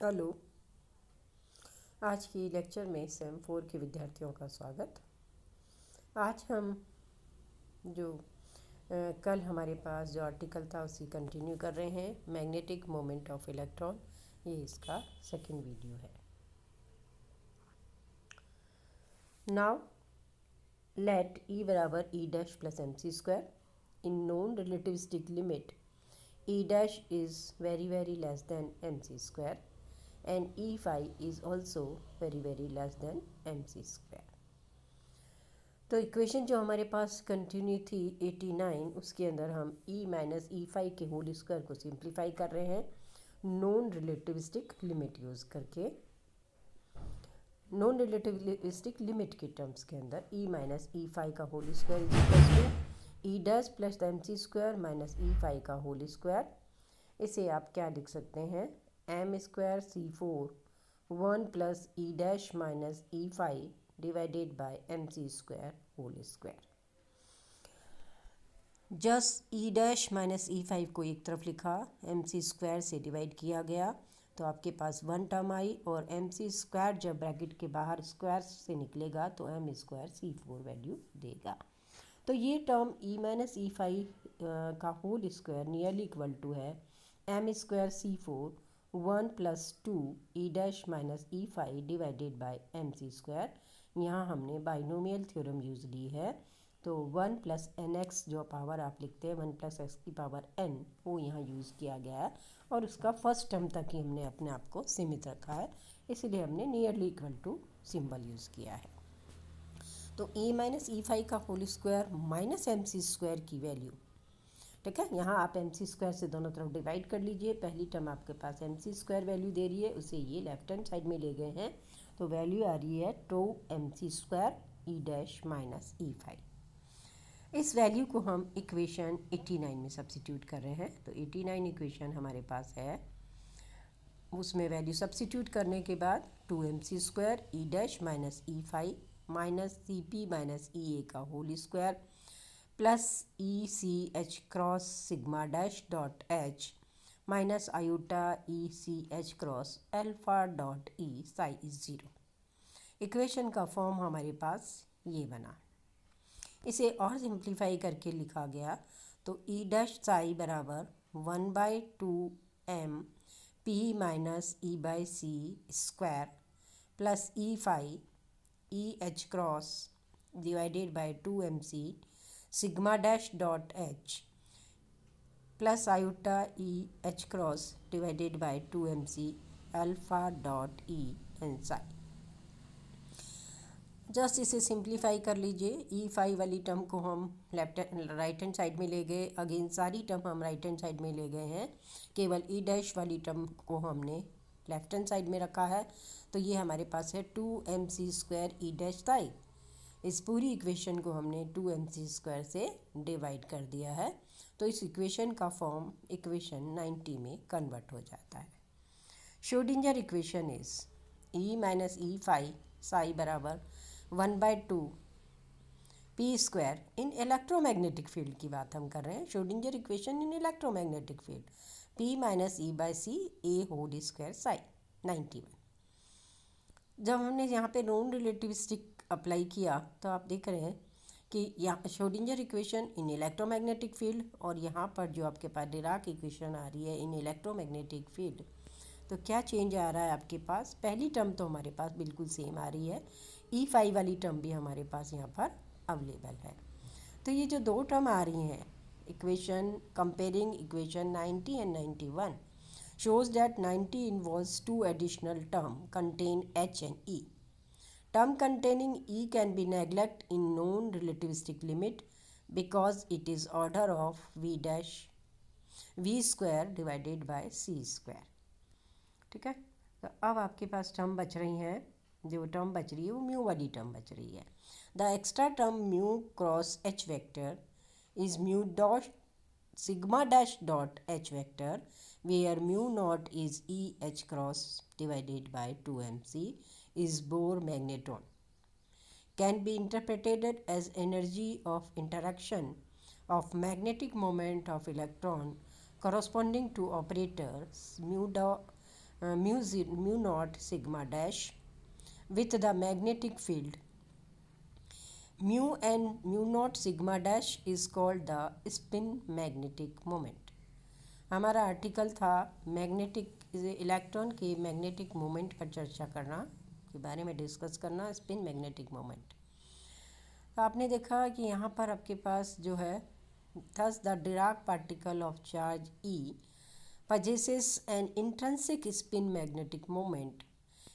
Hello. आज की lecture में सेम 4 के विद्यार्थियों का स्वागत। आज हम जो कल हमारे पास जो आर्टिकल था उसी कंटिन्यू कर रहे हैं। मैग्नेटिक मोमेंट ऑफ इलेक्ट्रॉन, ये इसका सेकंड वीडियो है। नाउ लेट ई बराबर E dash plus M C square in non relativistic limit E dash is very less than M C square and E phi is also very less than mc square। तो equation जो हमारे पास continue थी 89, उसके अंदर हम E minus E phi के whole square को simplify कर रहे हैं नॉन रिलेटिविस्टिक लिमिट यूज़ करके। नॉन रिलेटिविस्टिक लिमिट के टर्म्स के अंदर E माइनस ई फाई का whole square is equal to E dash plus M C square minus E phi का होल स्क्वायर। इसे आप क्या लिख सकते हैं, M square C four 1 plus E dash minus E five divided by M C square whole square. Just E dash minus E five को एक तरफ लिखा, एम सी स्क्वायर से डिवाइड किया गया तो आपके पास 1 टर्म आई, और एम सी स्क्वायर जब ब्रैकेट के बाहर स्क्वायर से निकलेगा तो M square C four value देगा। तो ये term E minus E five का whole square nearly equal to है M square C four 1 plus 2 E dash minus E five divided by M C square. यहाँ हमने बाइनोमियल थ्योरम यूज़ ली है, तो 1 प्लस एन एक्स जो power आप लिखते हैं 1 प्लस एक्स की पावर एन, वो यहाँ यूज़ किया गया है और उसका फर्स्ट टर्म तक ही हमने अपने आप को सीमित रखा है, इसलिए हमने nearly equal to symbol use किया है। तो ई माइनस ई फाइव का whole square minus M C square की वैल्यू, ठीक है, यहाँ आप एम सी स्क्वायर से दोनों तरफ डिवाइड कर लीजिए। पहली टर्म आपके पास एम सी स्क्वायर वैल्यू दे रही है, उसे ये लेफ्ट हैंड साइड में ले गए हैं, तो वैल्यू आ रही है 2 M C square E dash minus E five. इस वैल्यू को हम इक्वेशन 89 में सब्सिट्यूट कर रहे हैं। तो 89 इक्वेशन हमारे पास है, उसमें वैल्यू सब्सिट्यूट करने के बाद 2 M C square E dash minus E five minus C P minus E A का whole square plus E C H cross sigma dash dot H minus iota E C H cross alpha dot E psi is zero. Equation का form हमारे पास ये बना। इसे और simplify करके लिखा गया तो ई डैश साई बराबर 1/2 M P minus E by C square plus E five E H cross divided by 2 M C sigma dash dot H plus iota E H cross divided by 2 M C alpha dot E N psi. Just इसे simplify कर लीजिए। ई five वाली term को हम right hand side में ले गए, again सारी टर्म हम राइट हैंड साइड में ले गए हैं, केवल ई डैश वाली टर्म को हमने लेफ्ट हैंड साइड में रखा है। तो ये हमारे पास है 2 M C square E dash psi. इस पूरी इक्वेशन को हमने 2 एम सी स्क्वायर से डिवाइड कर दिया है, तो इस इक्वेशन का फॉर्म इक्वेशन 90 में कन्वर्ट हो जाता है। Schrodinger equation is E minus E five psi बराबर 1/2 P square in electromagnetic field की बात हम कर रहे हैं। Schrodinger equation in electromagnetic field P minus E by C A whole square psi 91। जब हमने यहाँ पे नॉन रिलेटिविस्टिक अप्लाई किया तो आप देख रहे हैं कि यहाँ Schrodinger equation in electromagnetic field और यहाँ पर जो आपके पास डिराक इक्वेशन आ रही है इन इलेक्ट्रोमैग्नेटिक फील्ड, तो क्या चेंज आ रहा है आपके पास। पहली टर्म तो हमारे पास बिल्कुल सेम आ रही है, ई फाइव वाली टर्म भी हमारे पास यहाँ पर अवेलेबल है। तो ये जो दो टर्म आ रही हैं, equation comparing equation 90 and 91 shows that 90 involves two additional term contain H and E. Term containing E can be neglected in non-relativistic limit because it is order of V dash V square divided by C square। ठीक है, तो अब आपके पास term बच रही हैं, जो term बच रही है वो म्यू वाली टर्म बच रही है। The extra term mu cross H vector is mu dot sigma dash dot h vector where mu naught is E h cross divided by 2 mc is Bohr magneton, can be interpreted as energy of interaction of magnetic moment of electron corresponding to operators mu dot mu naught sigma dash with the magnetic field mu and mu naught sigma dash is called the spin magnetic moment। हमारा article था magnetic electron के magnetic moment पर चर्चा करना के बारे में discuss करना, स्पिन मैग्नेटिक मोमेंट। तो आपने देखा कि यहाँ पर आपके पास जो है thus the Dirac particle of charge E possesses an intrinsic spin magnetic moment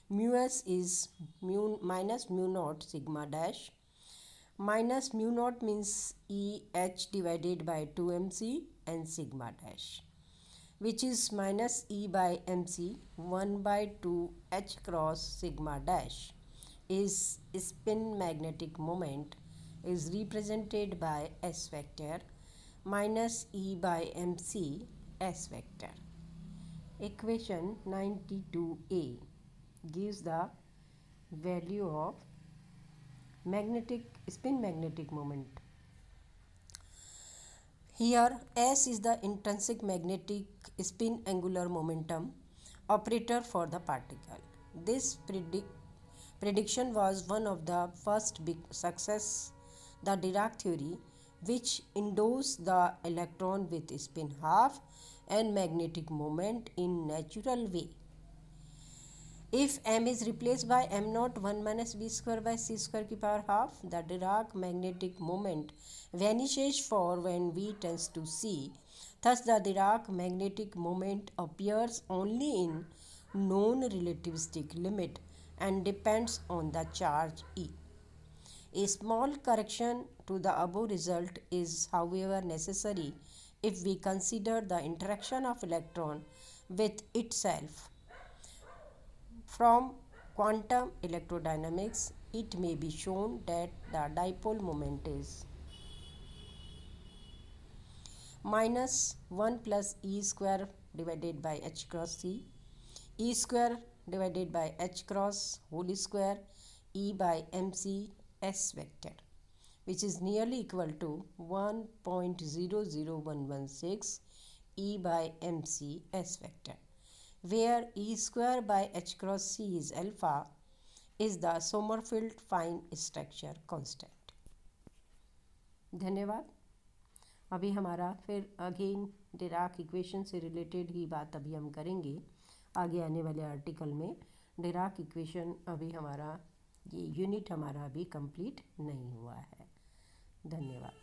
mu s is mu minus mu naught sigma dash minus mu naught means E h divided by 2mc and sigma dash which is minus E by mc 1 by 2 h cross sigma dash is spin magnetic moment is represented by s vector minus E by mc s vector। Equation 92a gives the value of spin magnetic moment। Here S is the intrinsic magnetic spin angular momentum operator for the particle। This prediction was one of the first big success the Dirac theory, which endorsed the electron with spin half and magnetic moment in natural way। If m is replaced by m naught 1 minus v square by c square की power half, the Dirac magnetic moment vanishes for when v tends to c। Thus, the Dirac magnetic moment appears only in non-relativistic limit and depends on the charge E। A small correction to the above result is, however, necessary if we consider the interaction of electron with itself। From quantum electrodynamics, it may be shown that the dipole moment is minus 1 plus E square divided by h cross c, E square divided by h cross whole square E by mc s vector, which is nearly equal to 1.00116 E by mc s vector, where E square by h cross c is alpha, is the Sommerfeld fine structure constant। धन्यवाद। अभी हमारा फिर again Dirac equation से related ही बात अभी हम करेंगे आगे आने वाले आर्टिकल में। डिराक इक्वेशन अभी हमारा ये यूनिट हमारा अभी कंप्लीट नहीं हुआ है। धन्यवाद।